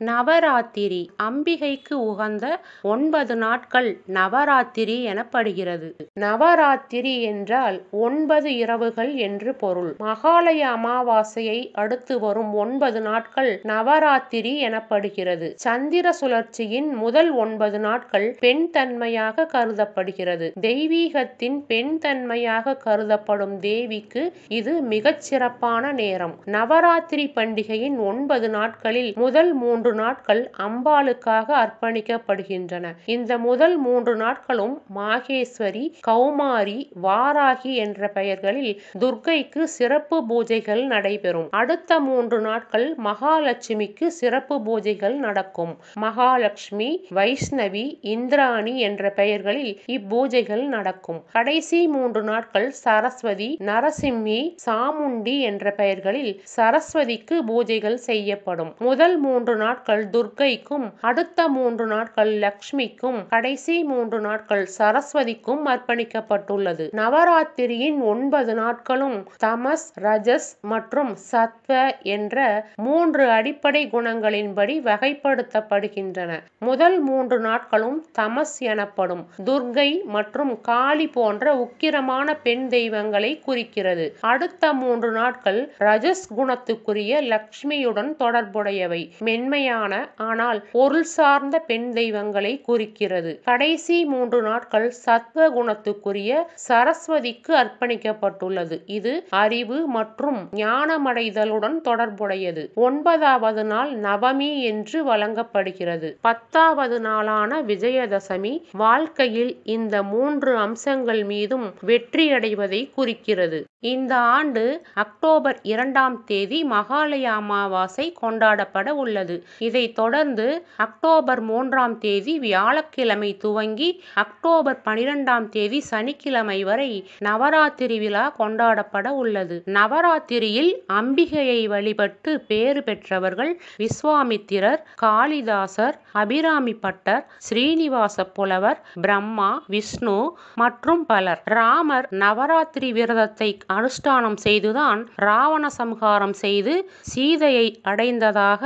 நவராத்திரி அம்பிகைக்கு உகந்த 9 நாட்கள் நவராத்திரி எனப்படுகிறது. நவராத்திரி என்றால் 9 இரவுகள் என்று பொருள். மகாலய அமாவாசையை அடுத்து வரும் 9 நாட்கள் நவராத்திரி எனப்படுகிறது. சந்திர சுழற்சியின் முதல் 9 நாட்கள் பெண் தன்மையாக கருதப்படுகிறது. தெய்வீகத்தின் பெண் தன்மையாக கருதப்படும் தேவிக்கு இது மிகச் சிறப்பான நேரம். நவராத்திரி பண்டிகையின் 9 நாட்களில் முதல் 3 நாட்கள் அம்பாளுக்காக அர்ப்பணிக்கப்படுகின்றன. இந்த முதல் 3 நாட்களும் மாகேஸ்வரி, கௌமாரி, வாராகி என்ற பெயர்களில் துர்க்கைக்கு சிறப்பு பூஜைகள் நடைபெறும். அடுத்த 3 நாட்கள் மகாலட்சுமிக்கு சிறப்பு பூஜைகள் நடக்கும். மகாலட்சுமி, வைஷ்ணவி, இந்திராணி என்ற பெயர்களில் இப்பூஜைகள் நடக்கும். கடைசி 3 நாட்கள் சரஸ்வதி, நரசிம்மி, சாமுண்டி என்ற பெயர்களில் சரஸ்வதிக்கு பூஜைகள் செய்யப்படும். முதல் 3 நாட்கள் துர்க்கைக்கும், அடுத்த 3 நாட்கள் லட்சுமிக்கும், கடைசி 3 நாட்கள் சரஸ்வதிக்கும் அர்ப்பணிக்கப்பட்டுள்ளது. நவராத்திரியின் 9 நாட்களும் தமஸ், ரஜஸ் மற்றும் சத்வ என்ற 3 அடிப்படை குணங்களின்படி வகைப்படுத்தப்படுகின்றன. முதல் 3 நாட்களும் தமஸ் எனப்படும். துர்க்கை மற்றும் காளி போன்ற உக்கிரமான பெண் தெய்வங்களை குறிக்கிறது. அடுத்த 3 நாட்கள் ரஜஸ் குணத்துக்குரிய லட்சுமியுடன் தொடர்புடையவை. மென்மையான ஆனால் பொருள் சார்ந்த பெண் தெய்வங்களை குறிக்கிறது. கடைசி 3 நாட்கள் சத்வ குணத்துக்குரிய சரஸ்வதிக்கு அர்ப்பணிக்கப்பட்டுள்ளது. இது அறிவு மற்றும் ஞானமடைதலுடன் தொடர்புடையது. 9வது நாள் நவமி என்று வழங்கப்படுகிறது. 10வது நாளான விஜயதசமி வாழ்க்கையில் இந்த 3 அம்சங்கள் மீதும் வெற்றியடைவதை குறிக்கிறது. இந்த ஆண்டு அக்டோபர் 2ஆம் தேதி மகாலய அமாவாசை கொண்டாடப்பட உள்ளது. இதைத் தொடர்ந்து அக்டோபர் 3ஆம் தேதி வியாழக்கிழமை துவங்கி அக்டோபர் 12ஆம் தேதி சனிக்கிழமை வரை நவராத்திரி விழா கொண்டாடப்பட உள்ளது. நவராத்திரியில் அம்பிகையை வழிபட்டு பேறு பெற்றவர்கள் விஸ்வாமித்திரர், காளிதாசர், அபிராமி பட்டர், ஸ்ரீனிவாச புலவர், பிரம்மா, விஷ்ணு மற்றும் பலர். ராமர் நவராத்திரி விரதத்தை அனுஷ்டானம் செய்துதான் ராவண சம்ஹாரம் செய்து சீதையை அடைந்ததாக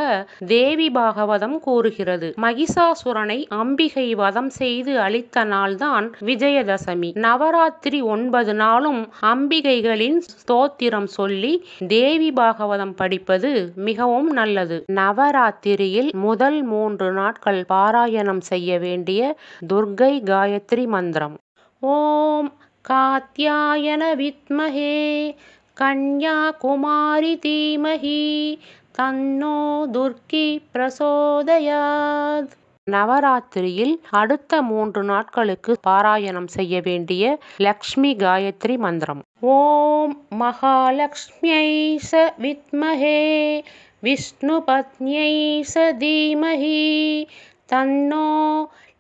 தேவி பாகவதம் கூறுகிறது. மகிஷாசுரனை அம்பிகை வதம் செய்து அழித்த நாள்தான் விஜயதசமி. நவராத்திரி 9 நாளும் அம்பிகைகளின் ஸ்தோத்திரம் சொல்லி தேவி பாகவதம் படிப்பது மிகவும் நல்லது. நவராத்திரியில் முதல் 3 நாட்கள் பாராயணம் செய்ய வேண்டிய துர்க்கை காயத்ரி மந்திரம். ஓம் காத்யாயன வித்மஹே கன்யாகுமாரி தீமஹி தன்னோ துர்க்கி பிரசோதயாத். நவராத்திரியில் அடுத்த 3 நாட்களுக்கு பாராயணம் செய்ய வேண்டிய லக்ஷ்மி காயத்ரி மந்திரம். ஓம் மகாலக்ஷ்மியை ச வித்மஹே விஷ்ணு பத்னியை ச தீமஹி தன்னோ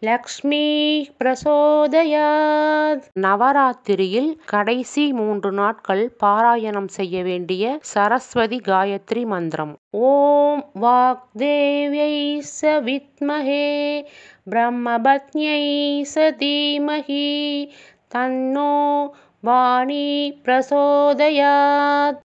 லக்ஷ்மி பிரசோதயாத். நவராத்திரியில் கடைசி 3 நாட்கள் பாராயணம் செய்ய வேண்டிய சரஸ்வதி காயத்ரி மந்திரம். ஓம் வாக்தேவ்யை ச வித்மஹே பிரம்மபத்னியை ச தீமஹி தன்னோ வாணி பிரசோதயாத்.